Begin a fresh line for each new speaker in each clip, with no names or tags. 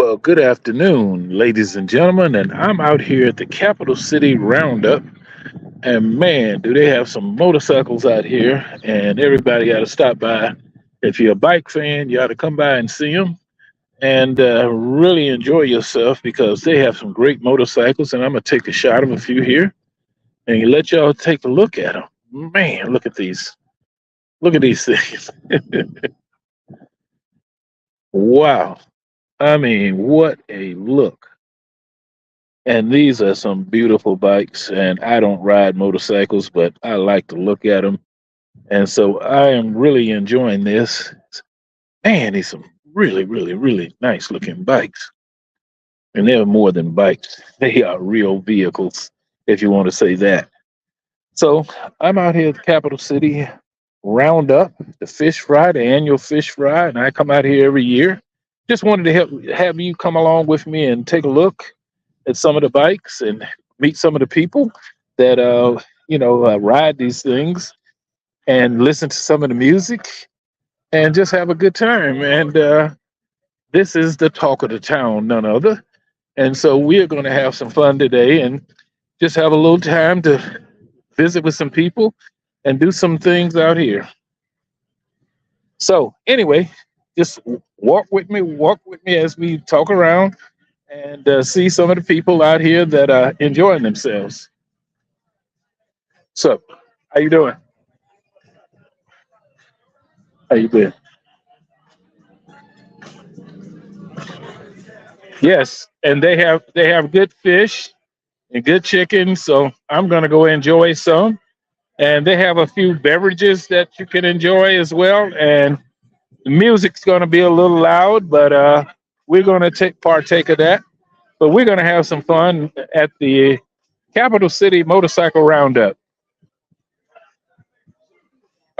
Well, good afternoon, ladies and gentlemen, and I'm out here at the Capital City Roundup. And man, do they have some motorcycles out here, and everybody got to stop by. If you're a bike fan, you ought to come by and see them and really enjoy yourself because they have some great motorcycles. And I'm going to take a shot of a few here and let y'all take a look at them. Man, look at these. Look at these things. Wow. I mean, what a look. And these are some beautiful bikes. And I don't ride motorcycles, but I like to look at them. And so I am really enjoying this. Man, these some really, really, really nice looking bikes. And they're more than bikes, they are real vehicles, if you want to say that. So I'm out here at the Capital City Roundup, the fish fry, the annual fish fry, and I come out here every year. Just wanted to have you come along with me and take a look at some of the bikes and meet some of the people that ride these things and listen to some of the music and just have a good time. And this is the talk of the town, none other. And so we are going to have some fun today and just have a little time to visit with some people and do some things out here. So anyway, just walk with me as we talk around and see some of the people out here that are enjoying themselves. So, how you doing? How you been? Yes, and they have good fish and good chicken. So I'm gonna go enjoy some. And they have a few beverages that you can enjoy as well. And the music's gonna be a little loud, but we're gonna take partake of that. But we're gonna have some fun at the Capital City Motorcycle Roundup.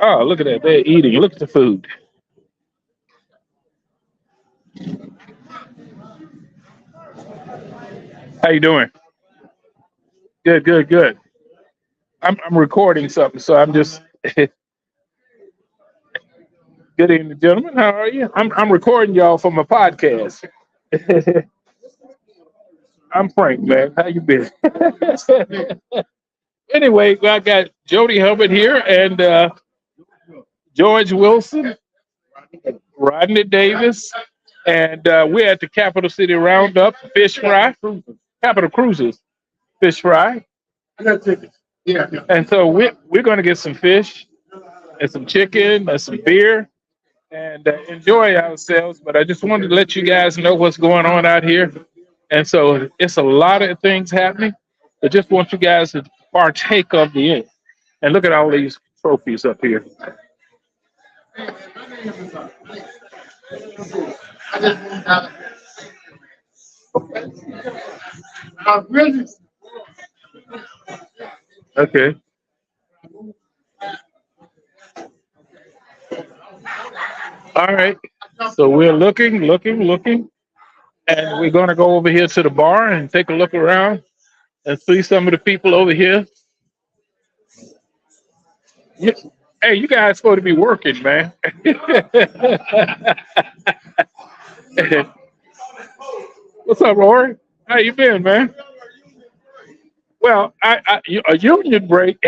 Oh, look at that! They're eating. Look at the food. How you doing? Good, good, good. I'm recording something, so I'm just good evening, gentlemen. How are you? I'm recording y'all for my podcast. I'm Frank, man. How you been? Anyway, I got Jody Hubbard here and George Wilson, Rodney Davis, and we're at the Capital City Roundup Fish Fry, Capital Cruises Fish Fry. I got tickets. Yeah, yeah. And so we're going to get some fish and some chicken and some beer and enjoy ourselves. But I just wanted to let you guys know what's going on out here. And so it's a lot of things happening. I just want you guys to partake of the end. And look at all these trophies up here. Okay. All right. So we're looking, and we're going to go over here to the bar and take a look around and see some of the people over here. You- Hey, you guys supposed to be working, man. What's up, Rory? How you been, man? Well, a union break.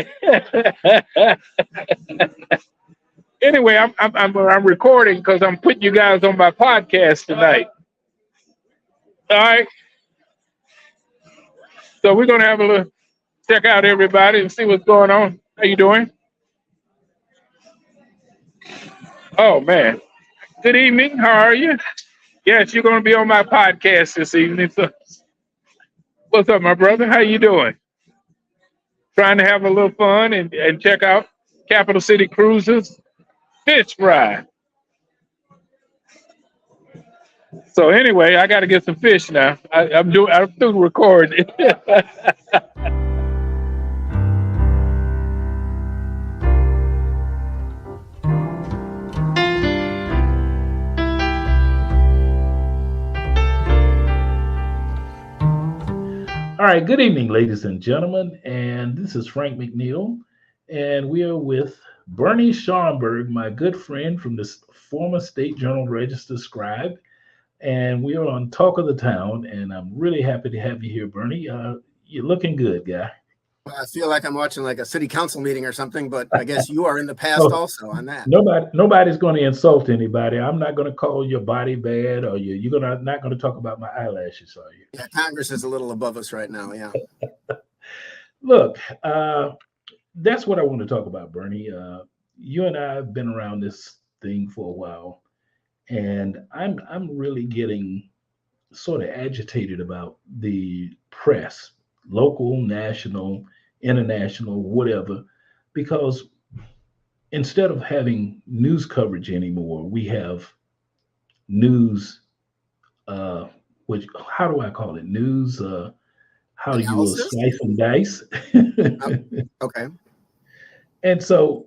Anyway, I'm recording because I'm putting you guys on my podcast tonight. All right. So we're gonna have a little check out everybody and see what's going on. How you doing? Oh man. Good evening. How are you? Yes, you're gonna be on my podcast this evening. So what's up, my brother? How you doing? Trying to have a little fun and check out Capital City Cruises Fish Fry. So anyway, I got to get some fish now. I'm through recording. All right, good evening, ladies and gentlemen. And this is Frank McNeil. And we are with Bernie Schomburg, my good friend from the former State Journal Register scribe. and we are on Talk of the Town. And I'm really happy to have you here, Bernie. You're looking good, guy.
Well, I feel like I'm watching like a city council meeting or something, but I guess you are in the past
So
also on that.
nobody's going to insult anybody. I'm not going to call your body bad, or you're gonna not going to talk about my eyelashes, are you?
Yeah, Congress is a little above us right now. Yeah.
Look, that's what I want to talk about, Bernie. You and I have been around this thing for a while, and I'm really getting sort of agitated about the press, local, national, international, whatever, because instead of having news coverage anymore, we have news. Uh, which how do I call it? News. How you will
Analysis.
slice and dice.
Oh, okay.
And so,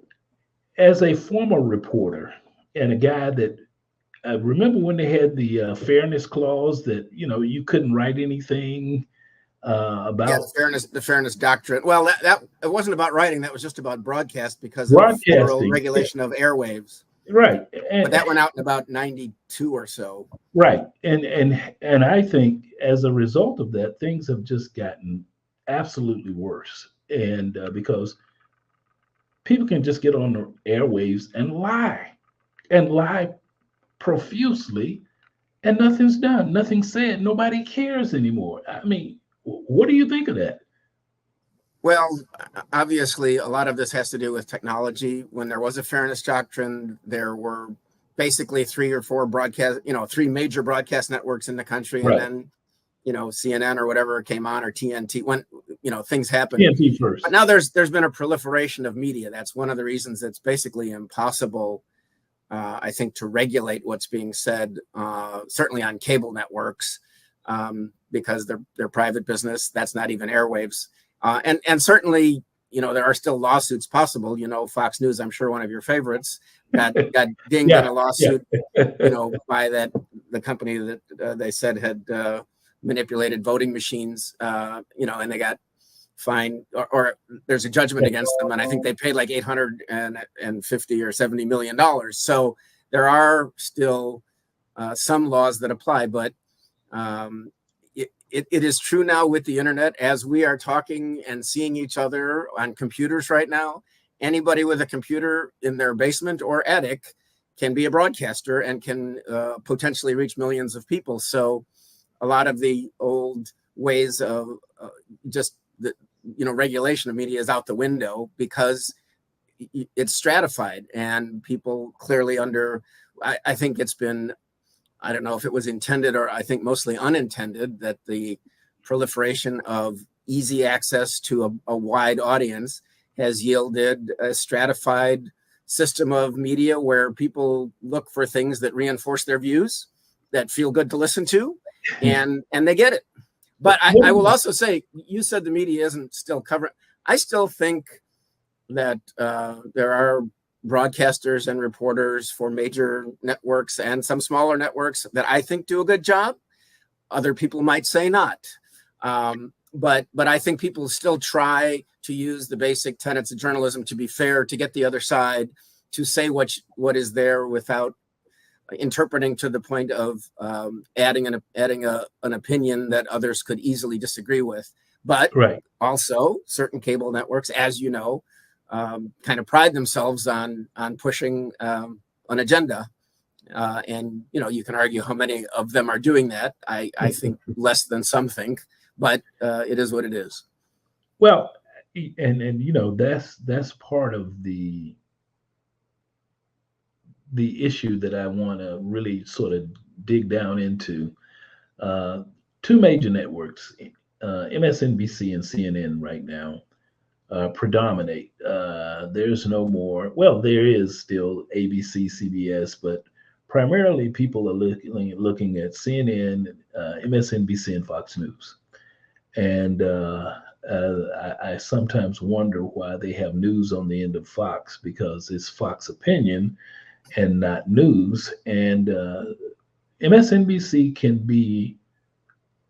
as a former reporter and a guy that remember when they had the fairness clause that you couldn't write anything
Yeah,
about
the fairness doctrine. Well, that it wasn't about writing. That was just about broadcast because of federal
broadcasting.
regulation of airwaves.
Right.
But that went out in about 92 or so.
Right. And I think as a result of that, things have just gotten absolutely worse. And because people can just get on the airwaves and lie profusely, and nothing's done, nothing's said, nobody cares anymore. I mean, what do you think of that?
Well, obviously, a lot of this has to do with technology. When there was a fairness doctrine, there were basically three or four broadcast, three major broadcast networks in the country, and
Right.
then, CNN or whatever came on, or TNT. When things happened,
TNT first.
but now there's been a proliferation of media. That's one of the reasons it's basically impossible, I think, to regulate what's being said. Certainly on cable networks, because they're private business. That's not even airwaves. And certainly, there are still lawsuits possible. Fox News, I'm sure one of your favorites, got dinged in
Yeah.
a
Yeah.
lawsuit, by the company that they said had manipulated voting machines, and they got fined, or there's a judgment against them, and I think they paid like $850 or $70 million. So there are still some laws that apply, but um, it is true now with the internet, as we are talking and seeing each other on computers right now. Anybody with a computer in their basement or attic can be a broadcaster and can potentially reach millions of people. So a lot of the old ways of just the regulation of media is out the window, because it's stratified, and people clearly I think it's been, I don't know if it was intended, or I think mostly unintended, that the proliferation of easy access to a wide audience has yielded a stratified system of media where people look for things that reinforce their views, that feel good to listen to, and they get it. But I will also say, you said the media isn't still covering. I still think that there are broadcasters and reporters for major networks and some smaller networks that I think do a good job. Other people might say not. But I think people still try to use the basic tenets of journalism to be fair, to get the other side, to say what is there without interpreting to the point of adding an opinion that others could easily disagree with. But
Right.
also, certain cable networks, as you know, kind of pride themselves on pushing an agenda. And you can argue how many of them are doing that. I think less than some think, but it is what it is.
Well, and that's part of the issue that I want to really sort of dig down into. Uh, Two major networks, MSNBC and CNN, right now predominate. There's no more. Well, there is still ABC, CBS, but primarily people are looking at CNN, MSNBC, and Fox News. And I sometimes wonder why they have news on the end of Fox, because it's Fox opinion and not news. And MSNBC can be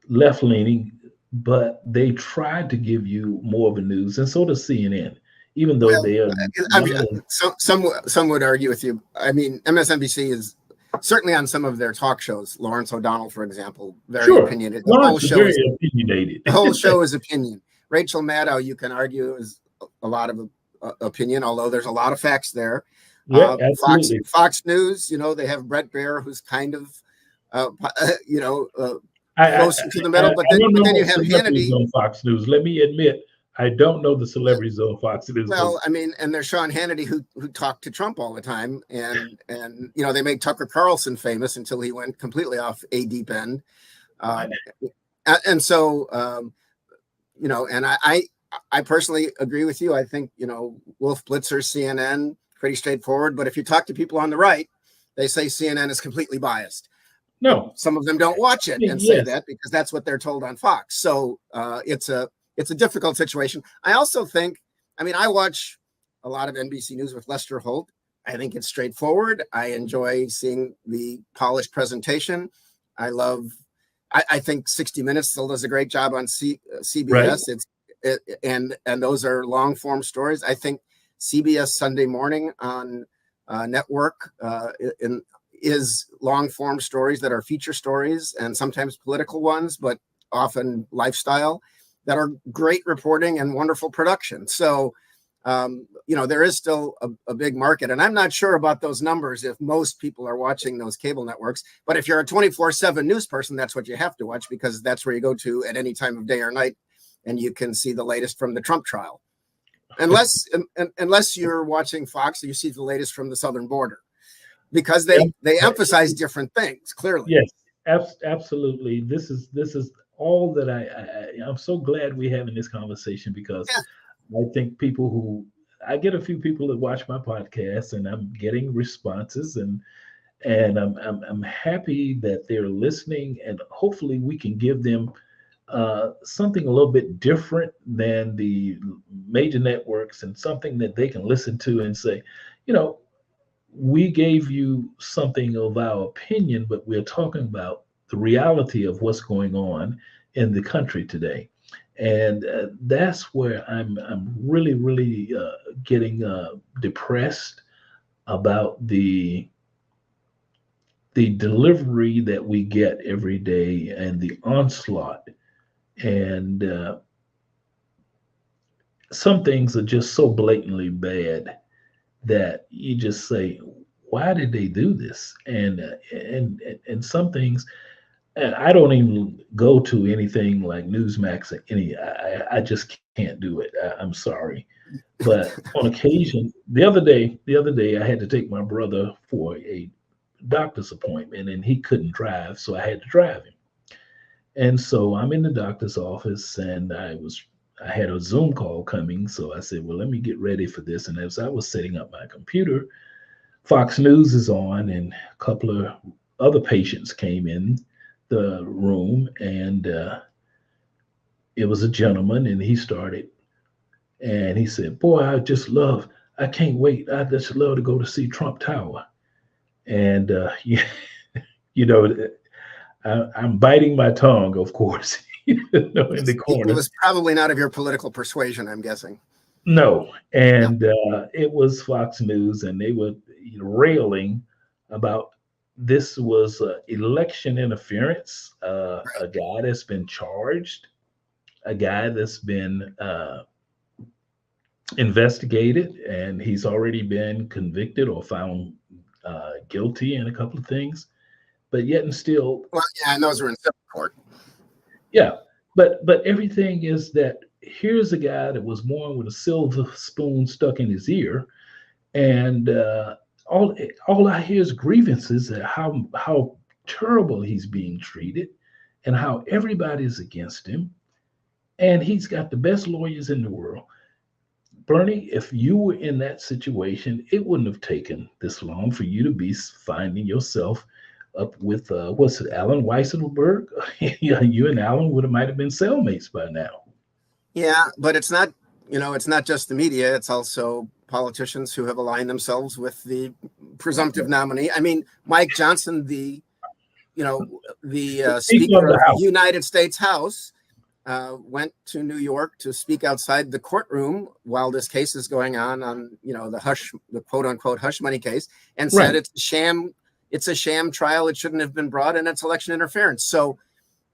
left leaning, but they try to give you more of a news, and so does CNN, even though
Well,
they are
I mean,
not as
some would argue with you. I mean, MSNBC is certainly on some of their talk shows. Lawrence O'Donnell, for example, very
Sure.
opinionated.
Lawrence is very opinionated.
The whole show is opinion. Rachel Maddow, you can argue, is a lot of opinion, although there's a lot of facts there.
Yeah, absolutely.
Fox News, they have Brett Baer, who's kind of, closer to the middle. But then you have Hannity
on Fox News. Let me admit, I don't know the celebrities on Fox News.
Well, I mean, and there's Sean Hannity who talked to Trump all the time, and they made Tucker Carlson famous until he went completely off a deep end, and so and I personally agree with you. I think Wolf Blitzer, CNN, pretty straightforward. But if you talk to people on the right, they say CNN is completely biased.
No,
some of them don't watch it and say that because that's what they're told on Fox. So it's a difficult situation. I also think, I watch a lot of NBC News with Lester Holt. I think it's straightforward. I enjoy seeing the polished presentation. I think 60 Minutes still does a great job on CBS. Right. And those are long form stories. I think CBS Sunday Morning on network is long form stories that are feature stories and sometimes political ones, but often lifestyle, that are great reporting and wonderful production. So, there is still a big market, and I'm not sure about those numbers if most people are watching those cable networks, but if you're a 24/7 news person, that's what you have to watch, because that's where you go to at any time of day or night, and you can see the latest from the Trump trial. Unless you're watching Fox, you see the latest from the southern border, because they emphasize different things, clearly.
Yes, absolutely. This is all that I'm so glad we're having this conversation, because I think I get a few people that watch my podcast, and I'm getting responses, and I'm happy that they're listening, and hopefully we can give them something a little bit different than the major networks, and something that they can listen to and say, we gave you something of our opinion, but we're talking about the reality of what's going on in the country today. And that's where I'm really, really getting depressed about the delivery that we get every day, and the onslaught. And some things are just so blatantly bad that you just say, why did they do this? And some things, and I don't even go to anything like Newsmax or I just can't do it. I'm sorry. But on occasion, the other day I had to take my brother for a doctor's appointment, and he couldn't drive, so I had to drive him. And so I'm in the doctor's office, and I had a Zoom call coming. So I said, well, let me get ready for this. And as I was setting up my computer, Fox News is on, and a couple of other patients came in the room, and it was a gentleman, and he started, and he said, boy, I can't wait. I just love to go to see Trump Tower. And, I'm biting my tongue, of course, in the corner.
It was probably not of your political persuasion, I'm guessing.
No. And it was Fox News, and they were railing about this was election interference, a guy that's been charged, a guy that's been investigated, and he's already been convicted or found guilty in a couple of things. But yet and still,
and those are in civil court.
Yeah, but everything is that here's a guy that was born with a silver spoon stuck in his ear, and all I hear is grievances at how terrible he's being treated, and how everybody's against him, and he's got the best lawyers in the world. Bernie, if you were in that situation, it wouldn't have taken this long for you to be finding yourself up with what's it, Alan Weisselberg? You and Alan might have been cellmates by now.
Yeah, but it's not just the media. It's also politicians who have aligned themselves with the presumptive nominee. I mean, Mike Johnson, the Speaker of the United States House, went to New York to speak outside the courtroom while this case is going on the quote unquote hush money case, and said it's a sham it's a sham trial. It shouldn't have been brought, and it's election interference. So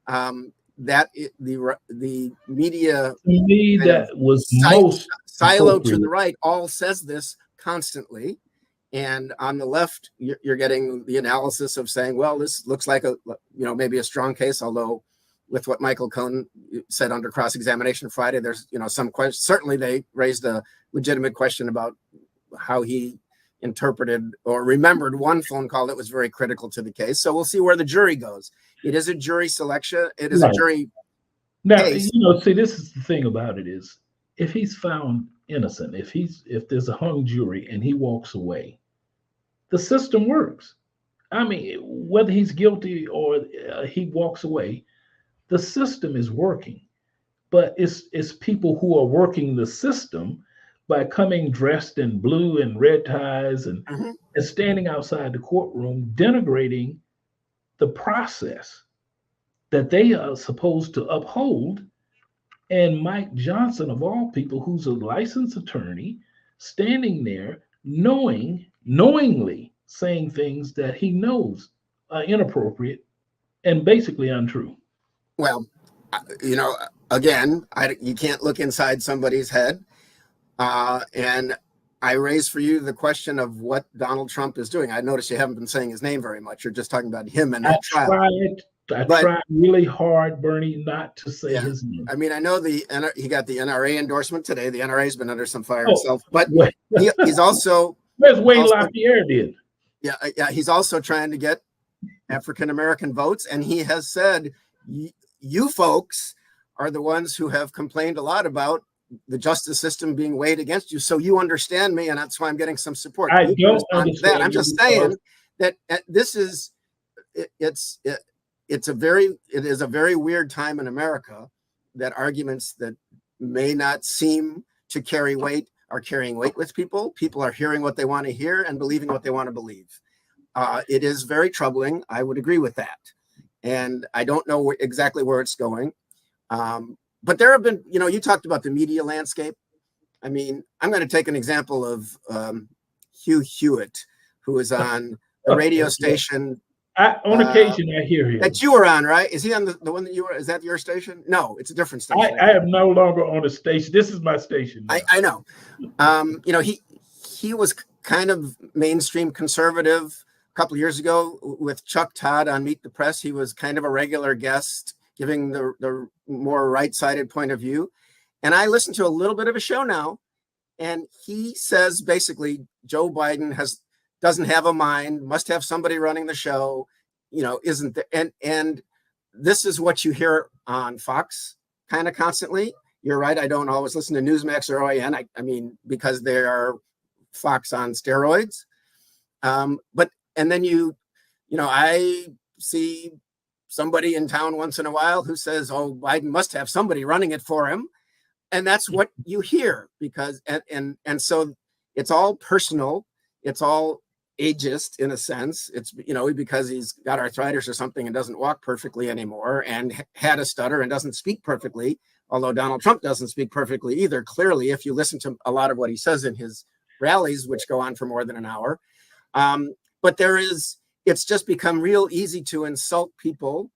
the media,
To me,
kind of
that was most
silo to the
appropriate.
right all says this constantly. And on the left, you're getting the analysis of saying, well, this looks like maybe a strong case, although with what Michael Cohen said under cross-examination Friday, there's, some question. Certainly they raised a legitimate question about how he interpreted or remembered one phone call that was very critical to the case. So we'll see where the jury goes. It is a jury selection. It is a jury
now
case.
See, this is the thing about it is, if he's found innocent, if there's a hung jury and he walks away, the system works. I mean, whether he's guilty or he walks away, the system is working. But it's people who are working the system by coming dressed in blue and red ties and standing outside the courtroom, denigrating the process that they are supposed to uphold. And Mike Johnson, of all people, who's a licensed attorney, standing there knowingly saying things that he knows are inappropriate and basically untrue.
Well, again, you can't look inside somebody's head. And I raise for you the question of what Donald Trump is doing. I notice you haven't been saying his name very much. You're just talking about him and that trial.
I tried really hard, Bernie, not to say his name.
I mean, I know he got the NRA endorsement today. The NRA's been under some fire itself, but he's also.
Where's Wayne LaPierre did?
Yeah. He's also trying to get African-American votes. And he has said, you folks are the ones who have complained a lot about the justice system being weighed against you. So you understand me. And that's why I'm getting some support.
I don't understand
that. I'm just saying that this is, it is a very weird time in America that arguments that may not seem to carry weight are carrying weight with people. People are hearing what they want to hear and believing what they want to believe. It is very troubling. I would agree with that. And I don't know exactly where it's going. But there have been, you talked about the media landscape. I mean, I'm going to take an example of Hugh Hewitt, who is on the radio station.
On occasion, I hear him.
That you were on, right? Is he on the one that you were? Is that your station? No, it's a different station.
I am no longer on a station. This is my station.
I know. He was kind of mainstream conservative a couple of years ago with Chuck Todd on Meet the Press. He was kind of a regular guest, giving the more right-sided point of view. And I listened to a little bit of a show now, and he says basically Joe Biden doesn't have a mind, must have somebody running the show, isn't there? And this is what you hear on Fox kind of constantly. You're right. I don't always listen to Newsmax or OAN. I mean, because they are Fox on steroids. And then I see somebody in town once in a while who says, oh, Biden must have somebody running it for him. And that's what you hear because, and so it's all personal. It's all ageist in a sense. It's, because he's got arthritis or something and doesn't walk perfectly anymore and had a stutter and doesn't speak perfectly. Although Donald Trump doesn't speak perfectly either. Clearly, if you listen to a lot of what he says in his rallies, which go on for more than an hour. But it's just become real easy to insult people.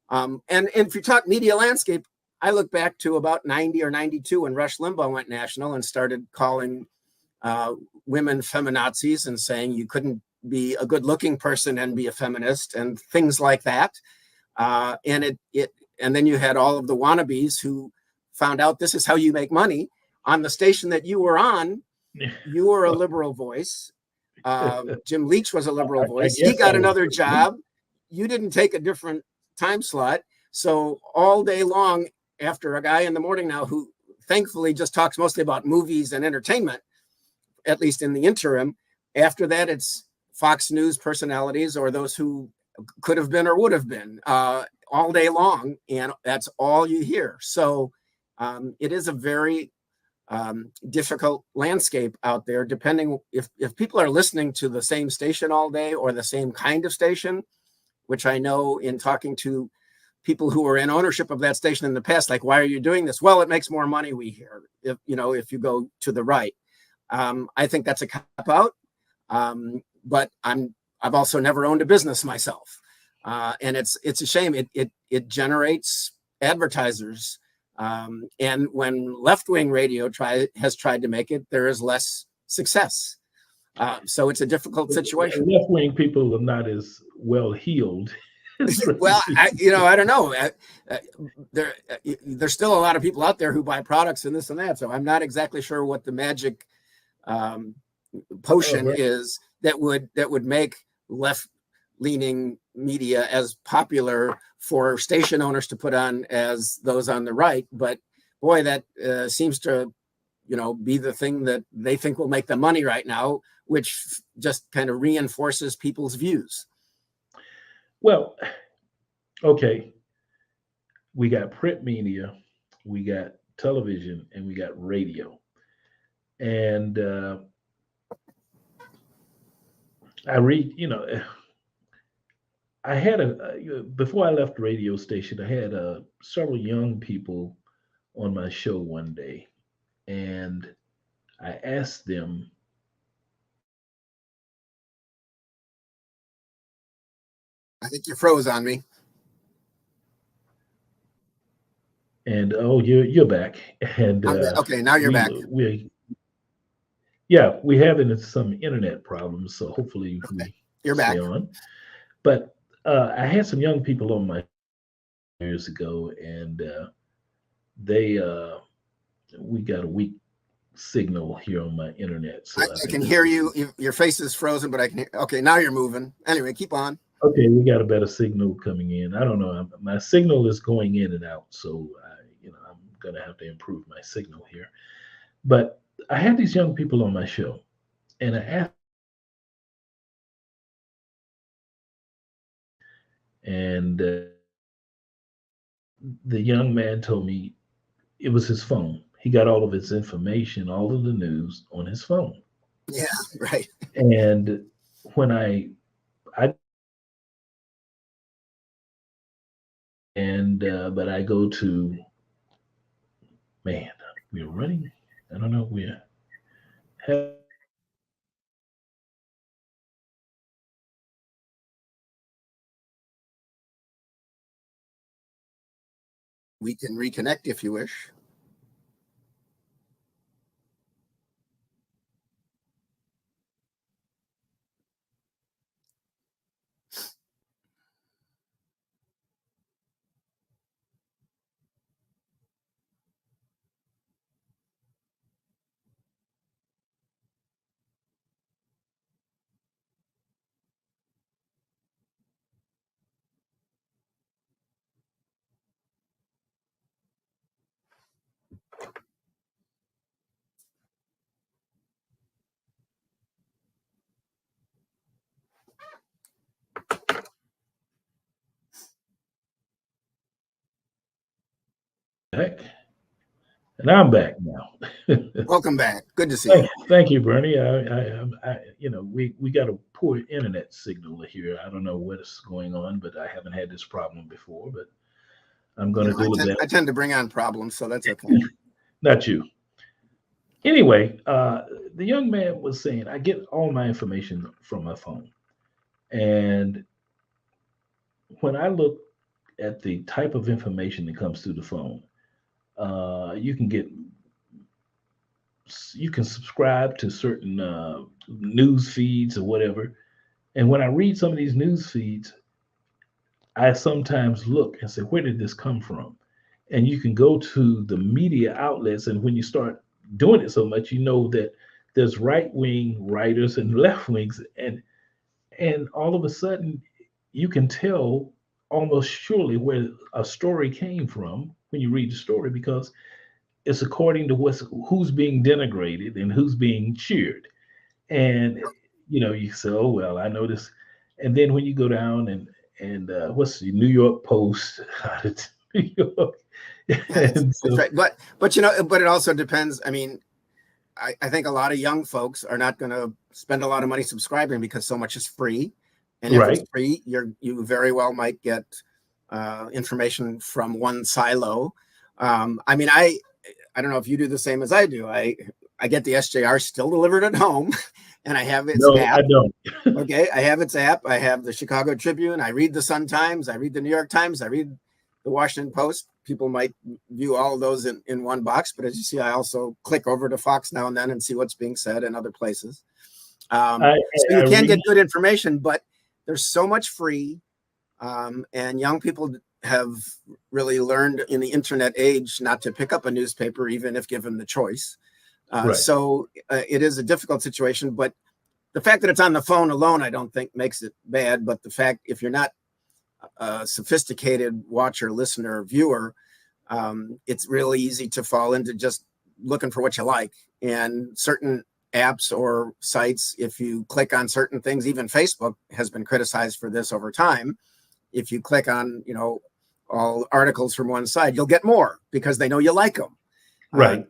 And if you talk media landscape, I look back to about 90 or 92 when Rush Limbaugh went national and started calling women feminazis and saying you couldn't be a good looking person and be a feminist and things like that. And then you had all of the wannabes who found out this is how you make money on the station that you were on. You were a liberal voice. Jim Leach was a liberal voice. He got another job. You didn't take a different time slot. So all day long, after a guy in the morning now who thankfully just talks mostly about movies and entertainment, at least in the interim, after that, it's Fox News personalities or those who could have been or would have been all day long. And that's all you hear. So it is a very difficult landscape out there, depending if people are listening to the same station all day or the same kind of station, which I know in talking to people who were in ownership of that station in the past, like, why are you doing this? Well, it makes more money, we hear, if you go to the right. I think that's a cop out. But I've also never owned a business myself, and it's a shame. It generates advertisers, and when left-wing radio has tried to make it, there is less success. So it's a difficult situation.
Left-wing people are not as well heeled.
Well, I don't know. There's still a lot of people out there who buy products and this and that. So I'm not exactly sure what the magic potion is that would make left-leaning media as popular for station owners to put on as those on the right. But boy, that seems to, be the thing that they think will make them money right now, which just kind of reinforces people's views.
Well, okay. We got print media, we got television, and we got radio. And I read, I had before I left the radio station, I had several young people on my show one day, and I asked them,
I think you froze on me.
and oh, you're back, and
okay, now you're back.
We're having some internet problems, so hopefully
you're
stay
back
on. But I had some young people on my years ago, and we got a weak signal here on my internet. So
I can hear you. Your face is frozen, but I can hear. Okay, now you're moving. Anyway, keep on.
Okay, we got a better signal coming in. I don't know. My signal is going in and out, so I'm gonna have to improve my signal here. But I had these young people on my show, and I asked, and the young man told me it was his phone. He got all of his information, all of the news on his phone.
Yeah, right.
And when I but I go to, man, we're running. I don't know.
We can reconnect if you wish.
Heck. And I'm back now.
Welcome back. Good to see you.
Thank you, Bernie. We got a poor internet signal here. I don't know what's going on, but I haven't had this problem before. But I'm going to do that.
I tend to bring on problems, so that's okay.
Not you. Anyway, the young man was saying, I get all my information from my phone, and when I look at the type of information that comes through the phone, you can subscribe to certain news feeds or whatever. And when I read some of these news feeds, I sometimes look and say, where did this come from? And you can go to the media outlets, and when you start doing it so much, you know that there's right-wing writers and left wings, and all of a sudden you can tell almost surely where a story came from when you read the story, because it's according to who's being denigrated and who's being cheered. And you say, oh well, I know this. And then when you go down and what's the New York Post out of New York?
That's right. But it also depends. I mean, I think a lot of young folks are not going to spend a lot of money subscribing because so much is free. And if it's free, you very well might get information from one silo. I mean, I don't know if you do the same as I do. I get the SJR still delivered at home, and I have its
No,
app.
I don't.
Okay, I have its app. I have the Chicago Tribune. I read the Sun Times. I read the New York Times. I read the Washington Post. People might view all of those in one box, but as you see, I also click over to Fox now and then and see what's being said in other places. So you can get good information, but there's so much free, and young people have really learned in the internet age not to pick up a newspaper, even if given the choice.
Right.
So it is a difficult situation, but the fact that it's on the phone alone, I don't think makes it bad. But the fact, if you're not a sophisticated watcher, listener, viewer, it's really easy to fall into just looking for what you like. And certain apps or sites, if you click on certain things, even Facebook has been criticized for this over time. If you click on, all articles from one side, you'll get more because they know you like them.
Right.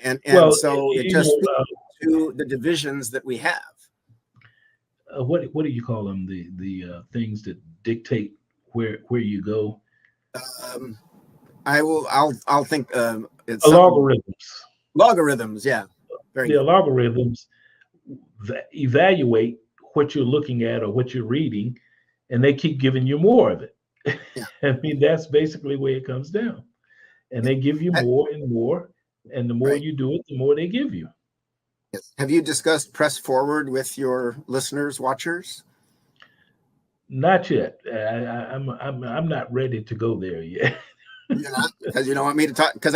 And
well,
so it just speaks to the divisions that we have.
What do you call them? The things that dictate where you go.
I'll think it's
logarithms.
Logarithms, yeah.
The logarithms evaluate what you're looking at or what you're reading, and they keep giving you more of it. Yeah. I mean, that's basically where it comes down. And they give you more and more, and the more you do it, the more they give you.
Yes. Have you discussed press forward with your listeners, watchers?
Not yet. I'm not ready to go there yet.
You're not, because you don't want me to talk, because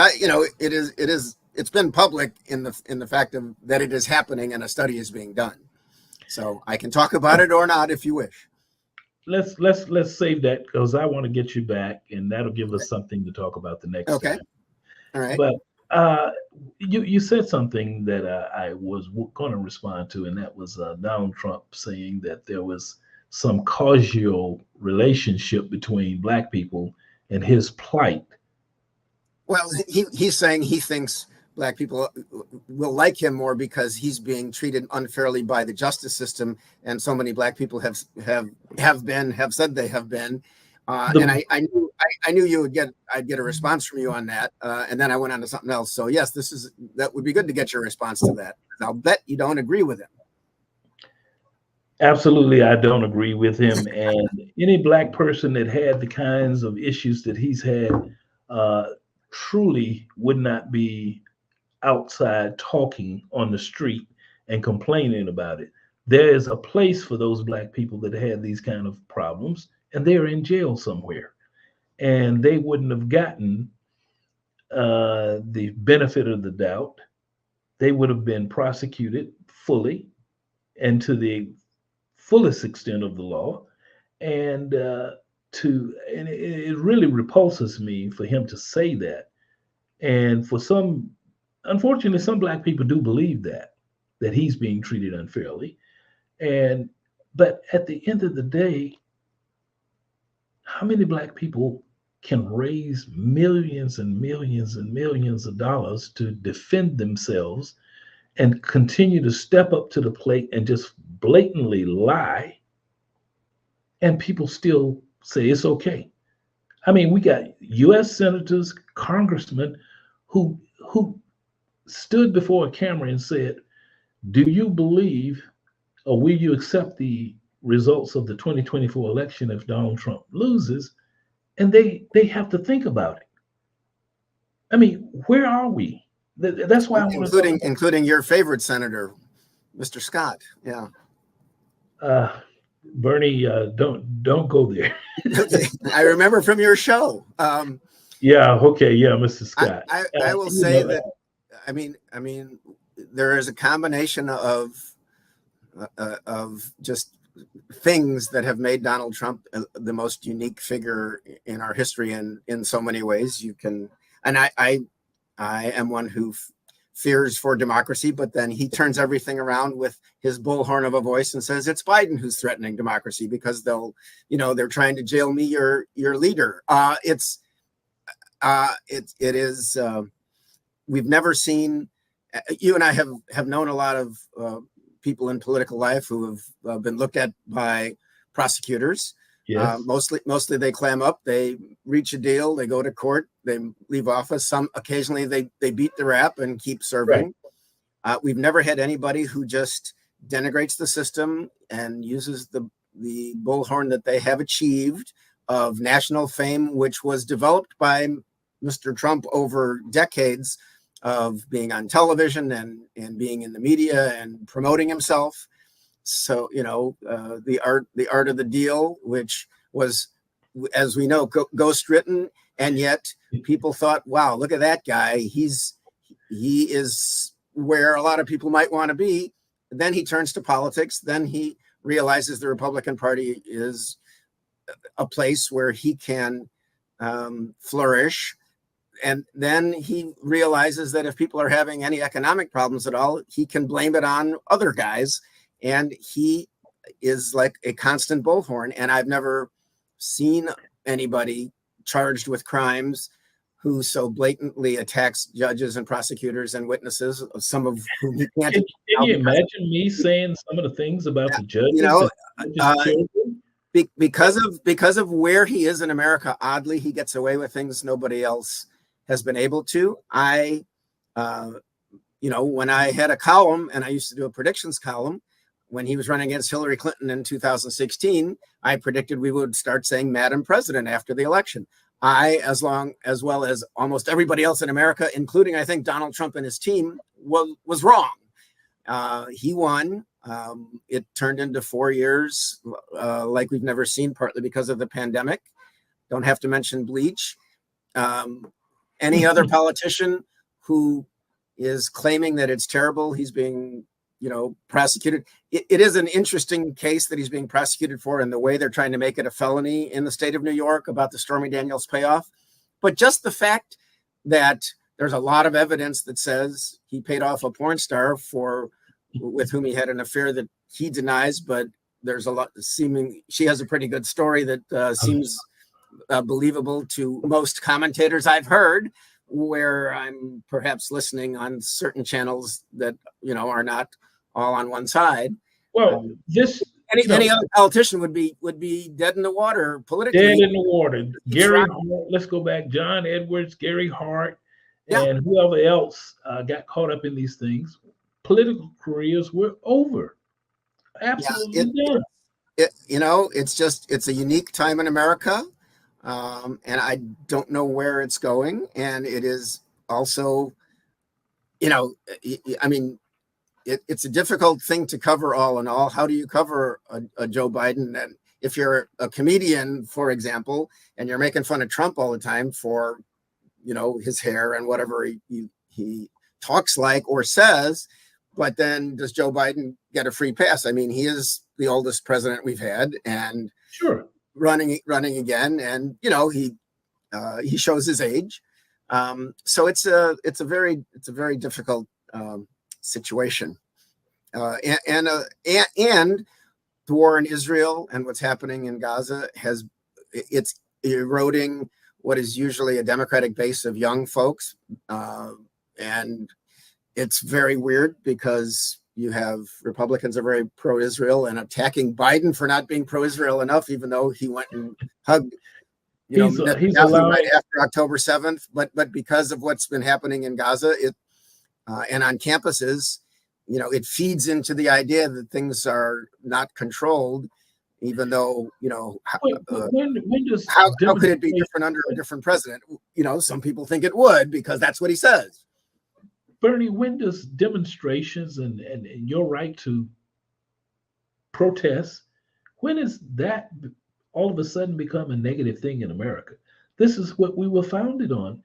it's been public in the fact of that it is happening and a study is being done. So I can talk about it or not if you wish.
Let's save that, because I want to get you back, and that'll give us something to talk about the next time.
All right.
But you said something that I was going to respond to, and that was Donald Trump saying that there was some causal relationship between Black people and his plight.
Well, he's saying he thinks Black people will like him more because he's being treated unfairly by the justice system, and so many Black people have said they have been. And I knew I'd get a response from you on that, and then I went on to something else. So yes, that would be good to get your response to that. I'll bet you don't agree with him.
Absolutely, I don't agree with him. And any Black person that had the kinds of issues that he's had truly would not be outside talking on the street and complaining about it. There is a place for those Black people that had these kind of problems, and they're in jail somewhere. And they wouldn't have gotten the benefit of the doubt. They would have been prosecuted fully and to the fullest extent of the law. And it really repulses me for him to say that. And for unfortunately, some Black people do believe that he's being treated unfairly. But at the end of the day, how many Black people can raise millions and millions and millions of dollars to defend themselves and continue to step up to the plate and just blatantly lie, and people still say it's okay? I mean, we got U.S. senators, congressmen who stood before a camera and said, do you believe, or will you accept the results of the 2024 election if Donald Trump loses? And they have to think about it. I mean, where are we? That's why I want
to including your favorite senator, Mr. Scott. Yeah.
Bernie, don't go there.
I remember from your show.
Yeah. Okay. Yeah, Mr. Scott.
I will say that. I mean, there is a combination of just things that have made Donald Trump the most unique figure in our history, and in so many ways you can. And I am one who fears for democracy, but then he turns everything around with his bullhorn of a voice and says it's Biden who's threatening democracy because they're trying to jail me, your leader. It is. We've never seen. You and I have known a lot of people in political life who have been looked at by prosecutors. Yes. Mostly they clam up, they reach a deal, they go to court, they leave office. Some occasionally they beat the rap and keep serving. We've never had anybody who just denigrates the system and uses the bullhorn that they have achieved of national fame, which was developed by Mr. Trump over decades of being on television and being in the media and promoting himself. So, the art of the deal, which was, as we know, ghost written, and yet people thought, wow, look at that guy. He is where a lot of people might want to be. Then he turns to politics. Then he realizes the Republican Party is a place where he can flourish. And then he realizes that if people are having any economic problems at all, he can blame it on other guys. And he is like a constant bullhorn. And I've never seen anybody charged with crimes who so blatantly attacks judges and prosecutors and witnesses, some of whom he can't.
Can you imagine me saying some of the things about the judges?
Because of where he is in America, oddly, he gets away with things nobody else has been able to. When I had a column, and I used to do a predictions column, when he was running against Hillary Clinton in 2016, I predicted we would start saying Madam President after the election. As well as almost everybody else in America, including, I think, Donald Trump and his team, was wrong. He won. It turned into 4 years like we've never seen, partly because of the pandemic. Don't have to mention bleach. Any other politician who is claiming that it's terrible, he's being prosecuted. It is an interesting case that he's being prosecuted for, and the way they're trying to make it a felony in the state of New York about the Stormy Daniels payoff. But just the fact that there's a lot of evidence that says he paid off a porn star with whom he had an affair that he denies, but there's a lot she has a pretty good story that seems believable to most commentators I've heard, where I'm perhaps listening on certain channels that are not all on one side.
Well,
any other politician would be dead in the water politically.
Dead in the water. Gary Hart, let's go back. John Edwards, Gary Hart, and whoever else got caught up in these things. Political careers were over. Absolutely done.
It's a unique time in America. And I don't know where it's going. And it is also, it's a difficult thing to cover all in all. How do you cover a Joe Biden? And if you're a comedian, for example, and you're making fun of Trump all the time for, his hair and whatever he talks like or says, but then does Joe Biden get a free pass? I mean, he is the oldest president we've had, and
sure,
running again, and he shows his age. So it's a very difficult situation, and the war in Israel and what's happening in Gaza it's eroding what is usually a Democratic base of young folks, and it's very weird because you have Republicans are very pro-Israel and attacking Biden for not being pro-Israel enough, even though he went and hugged he's right after October 7th, but because of what's been happening in Gaza, and on campuses, it feeds into the idea that things are not controlled, even though, how could it be different under a different president? Some people think it would because that's what he says.
Bernie, when does demonstrations and your right to protest, when is that all of a sudden become a negative thing in America? This is what we were founded on.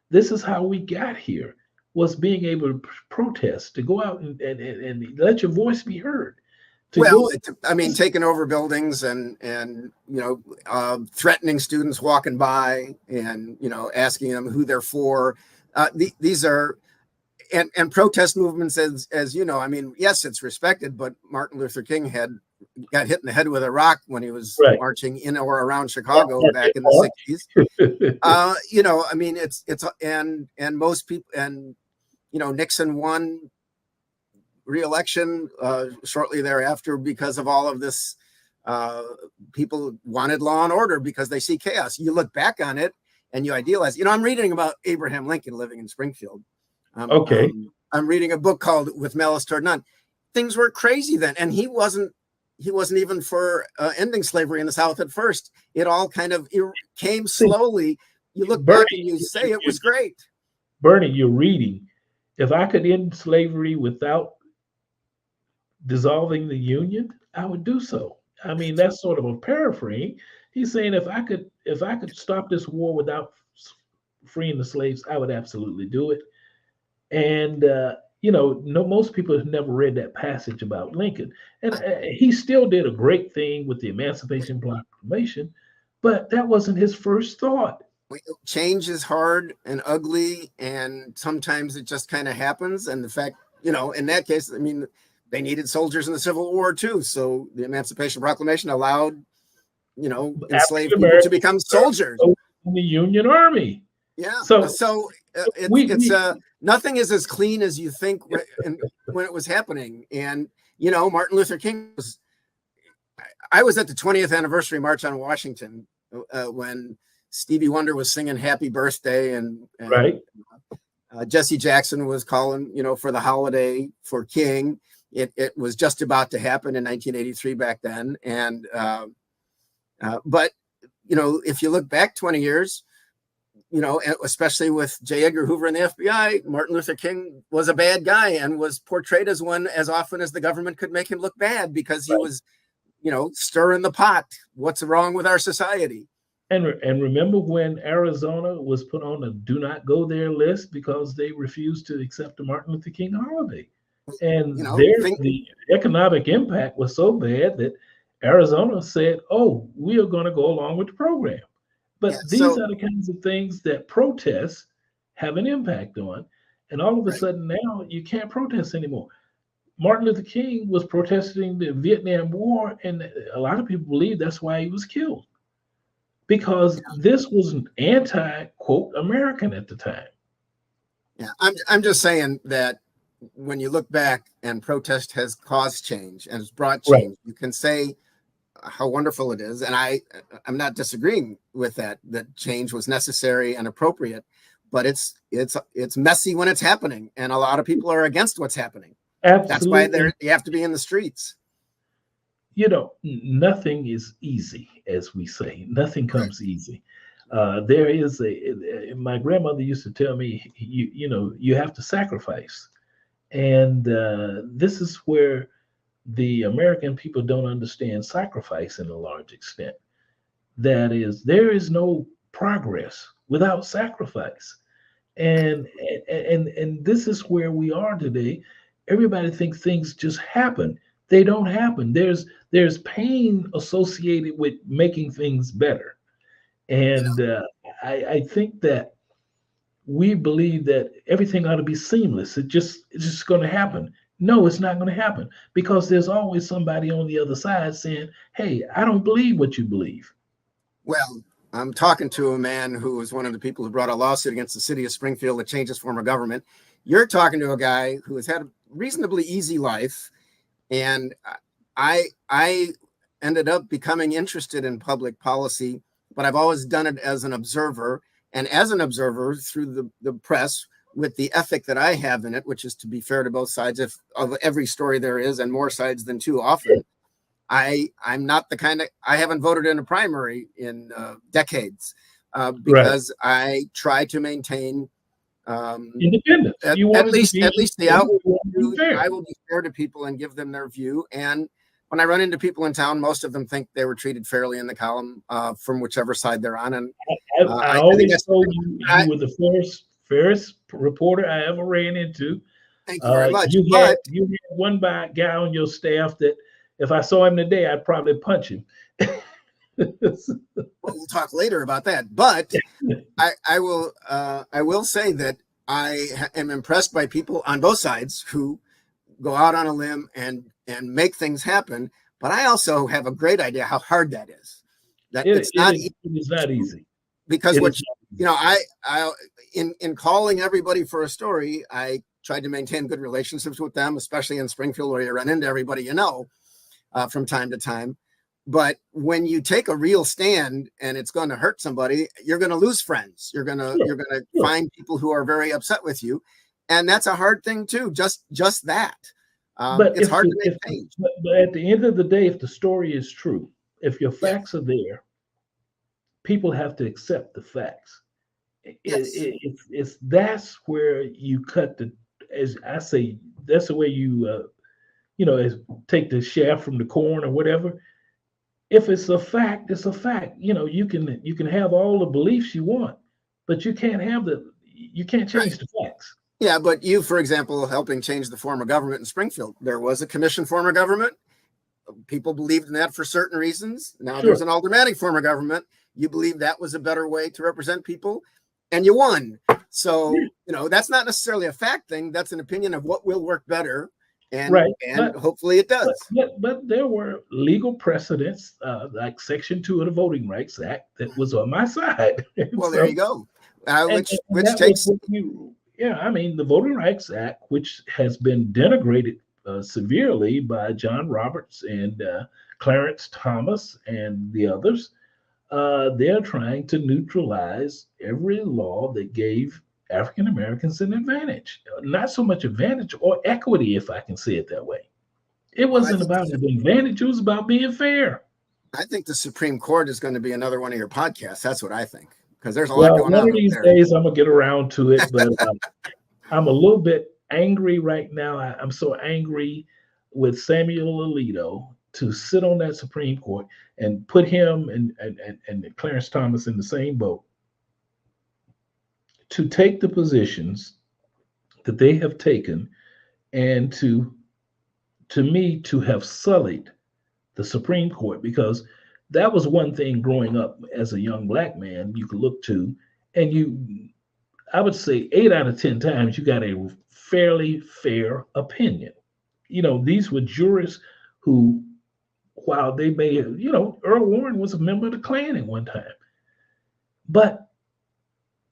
This is how we got here, was being able to protest, to go out and let your voice be heard.
Taking over buildings and threatening students walking by and, asking them who they're for. These are, and protest movements, as yes, it's respected, but Martin Luther King got hit in the head with a rock when he was marching in or around Chicago back in the 60s. It's and most people, and Nixon won re-election shortly thereafter because of all of this. People wanted law and order because they see chaos. You look back on it and you idealize. I'm reading about Abraham Lincoln living in Springfield. I'm reading a book called With Malice Toward None. Things were crazy then. And he wasn't even for ending slavery in the South at first. It all kind of came slowly. You look back and you say it was great.
Bernie, you're reading. If I could end slavery without dissolving the Union, I would do so. I mean, that's sort of a paraphrase. He's saying if I could stop this war without freeing the slaves, I would absolutely do it. And no, most people have never read that passage about Lincoln, and he still did a great thing with the Emancipation Proclamation, but that wasn't his first thought.
Change is hard and ugly, and sometimes it just kind of happens. And the fact, in that case, I mean, they needed soldiers in the Civil War too. So the Emancipation Proclamation allowed, enslaved people to become soldiers
in the Union Army.
Yeah. So nothing is as clean as you think when it was happening. And, Martin Luther King I was at the 20th anniversary March on Washington when Stevie Wonder was singing Happy Birthday and
right.
Jesse Jackson was calling, for the holiday for King. It was just about to happen in 1983 back then. And, but, if you look back 20 years, especially with J. Edgar Hoover and the FBI, Martin Luther King was a bad guy and was portrayed as one as often as the government could make him look bad because he was, stirring the pot. What's wrong with our society?
And remember when Arizona was put on a do not go there list because they refused to accept the Martin Luther King holiday. And the economic impact was so bad that Arizona said, oh, we are going to go along with the program. But these are the kinds of things that protests have an impact on. And all of a sudden now you can't protest anymore. Martin Luther King was protesting the Vietnam War, and a lot of people believe that's why he was killed. Because this was an anti-quote American at the time.
Yeah, I'm just saying that when you look back and protest has caused change and has brought change, you can say how wonderful it is. And I'm not disagreeing with that change was necessary and appropriate, but it's messy when it's happening. And a lot of people are against what's happening.
Absolutely.
That's why you have to be in the streets.
Nothing is easy, as we say. Nothing comes easy. There is my grandmother used to tell me, you have to sacrifice. And this is where the American people don't understand sacrifice in a large extent. That is, there is no progress without sacrifice. And this is where we are today. Everybody thinks things just happen. They don't happen. There's pain associated with making things better. And I think that we believe that everything ought to be seamless. It's just going to happen. No, it's not going to happen because there's always somebody on the other side saying, hey, I don't believe what you believe.
Well, I'm talking to a man who was one of the people who brought a lawsuit against the city of Springfield to change its form of government. You're talking to a guy who has had a reasonably easy life. And I ended up becoming interested in public policy, but I've always done it as an observer. And as an observer through the press, with the ethic that I have in it, which is to be fair to both sides of every story there is, and more sides than too often. I'm not the kind of, I haven't voted in a primary in decades because I try to maintain
independence.
At least the outward. I will be fair to people and give them their view. And when I run into people in town, most of them think they were treated fairly in the column from whichever side they're on. And
I always told you were the fairest reporter I ever ran into.
Thank you very much.
You had one guy on your staff that if I saw him today, I'd probably punch him.
Well, we'll talk later about that. But I will say that I am impressed by people on both sides who go out on a limb and make things happen. But I also have a great idea how hard that is.
It is not easy.
Because in calling everybody for a story, I tried to maintain good relationships with them, especially in Springfield where you run into everybody from time to time. But when you take a real stand and it's going to hurt somebody, you're going to lose friends. You're going to find people who are very upset with you. And that's a hard thing too. Just that.
But
It's hard to make change.
But at the end of the day, if the story is true, if your
Yeah.
facts are there, people have to accept the facts.
Yes.
It's that's where you cut the, as I say, that's the way you take the shaft from the corn or whatever. If it's a fact, it's a fact. You can have all the beliefs you want, but you can't
Right.
change the facts.
Yeah, but you, for example, helping change the form of government in Springfield, there was a commission form of government. People believed in that for certain reasons. Now
Sure.
there's an aldermanic form of government. You believe that was a better way to represent people, and you won. So, that's not necessarily a fact thing. That's an opinion of what will work better. And,
Right.
and hopefully it does.
But there were legal precedents, like Section 2 of the Voting Rights Act, that was on my side.
Well, there you go. Which
that
takes.
The Voting Rights Act, which has been denigrated severely by John Roberts and Clarence Thomas and the others, they're trying to neutralize every law that gave African Americans an advantage. Not so much advantage or equity, if I can say it that way. It wasn't about an advantage, it was about being fair.
I think the Supreme Court is going to be another one of your podcasts. That's what I think. Because there's a lot going on.
One of these days I'm going to get around to it, but I'm a little bit angry right now. I'm so angry with Samuel Alito to sit on that Supreme Court and put him and Clarence Thomas in the same boat, to take the positions that they have taken, and to me, to have sullied the Supreme Court, because that was one thing growing up as a young black man you could look to, and I would say 8 out of 10 times you got a fairly fair opinion. These were jurists who, while they may have, Earl Warren was a member of the Klan at one time, but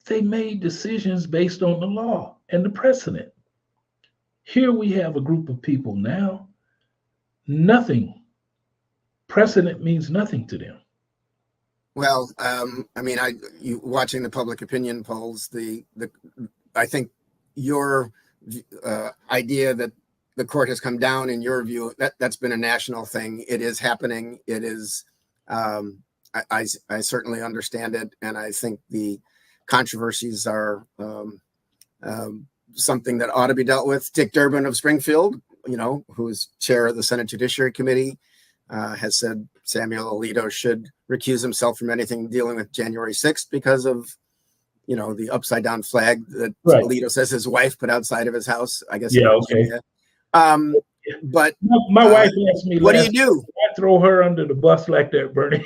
they made decisions based on the law and the precedent. Here we have a group of people now, precedent means nothing to them.
Well, you watching the public opinion polls, I think your idea that the court has come down, in your view, that's been a national thing. It is happening. It is. I certainly understand it, and I think the controversies are something that ought to be dealt with. Dick Durbin of Springfield, who is chair of the Senate Judiciary Committee, has said Samuel Alito should recuse himself from anything dealing with January 6th because of, the upside down flag that Alito says his wife put outside of his house. I guess.
Yeah. Okay.
But
my wife asked me,
what do you do?
I throw her under the bus like that, Bernie.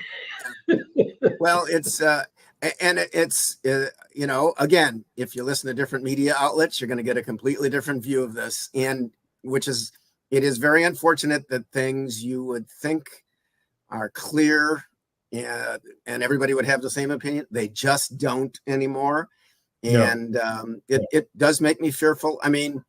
Well, it's again, if you listen to different media outlets, you're going to get a completely different view of this, and it is very unfortunate that things you would think are clear and everybody would have the same opinion, they just don't anymore. And it does make me fearful. I mean,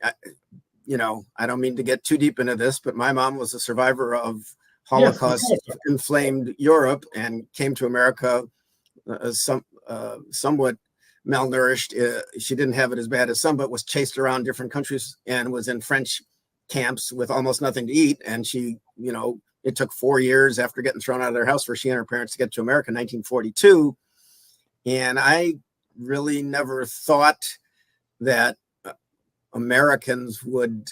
I don't mean to get too deep into this, but my mom was a survivor of Holocaust inflamed Europe and came to America somewhat malnourished. She didn't have it as bad as some, but was chased around different countries and was in French camps with almost nothing to eat. And she, it took 4 years after getting thrown out of their house for she and her parents to get to America in 1942. And I really never thought that Americans would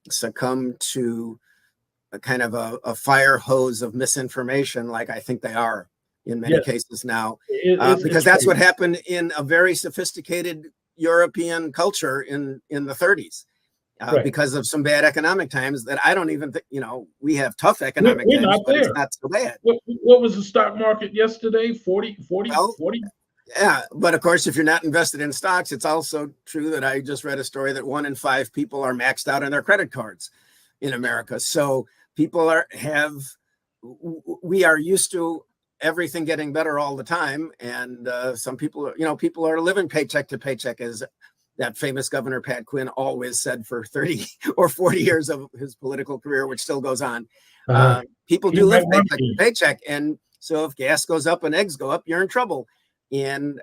succumb to a kind of a fire hose of misinformation like I think they are in many cases now, because that's what happened in a very sophisticated European culture in the 30s. Because of some bad economic times that I don't even think, we have tough economic times, but it's not so bad.
What was the stock market yesterday? 40?
Yeah, but of course, if you're not invested in stocks, it's also true that I just read a story that 1 in 5 people are maxed out on their credit cards in America. So people we are used to everything getting better all the time. And some people, people are living paycheck to paycheck, as that famous Governor Pat Quinn always said for 30 or 40 years of his political career, which still goes on. People do live paycheck to paycheck. And so if gas goes up and eggs go up, you're in trouble. And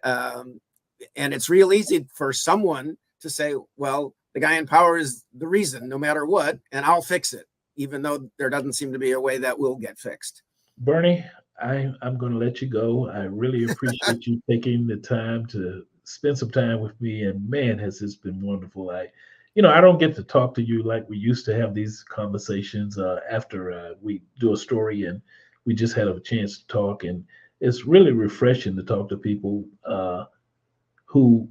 it's real easy for someone to say, well, the guy in power is the reason, no matter what, and I'll fix it, even though there doesn't seem to be a way that will get fixed.
Bernie, I'm going to let you go. I really appreciate you taking the time to spend some time with me. And man, has this been wonderful. I don't get to talk to you like we used to have these conversations after we do a story, and we just had a chance to talk. And it's really refreshing to talk to people who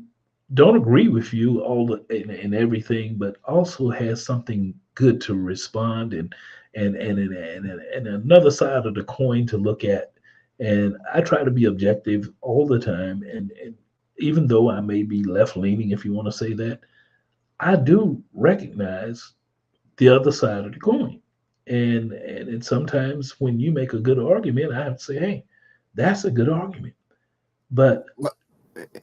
don't agree with you in everything, but also has something good to respond and another side of the coin to look at. And I try to be objective all the time. And even though I may be left leaning, if you want to say that, I do recognize the other side of the coin. And sometimes when you make a good argument, I have to say, hey, that's a good argument. But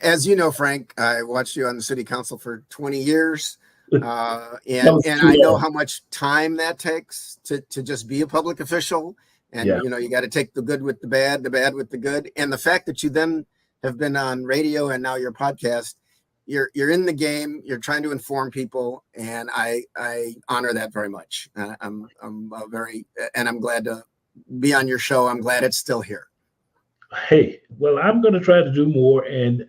as you know, Frank, I watched you on the city council for 20 years. And I know how much time that takes to just be a public official. And, you got to take the good with the bad with the good. And the fact that you then have been on radio and now your podcast, you're in the game, you're trying to inform people. And I honor that very much. I'm glad to be on your show. I'm glad it's still here.
Hey, well, I'm going to try to do more, and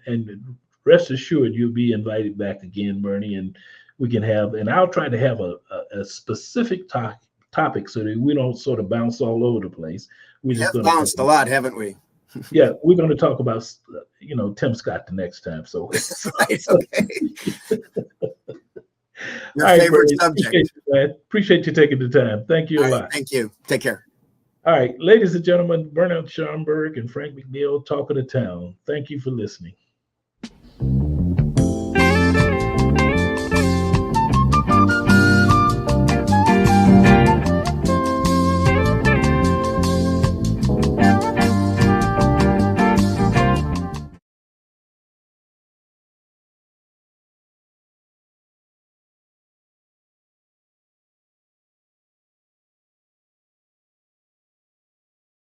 rest assured you'll be invited back again, Bernie, and we can and I'll try to have a specific topic so that we don't sort of bounce all over the place.
We have bounced a lot, haven't we?
Yeah, we're going to talk about, Tim Scott the next time. So,
right, okay. Your favorite subject.
Appreciate you taking the time. Thank you a lot.
Thank you. Take care.
All right, ladies and gentlemen, Bernard Schomburg and Frank McNeil, Talk of the Town. Thank you for listening.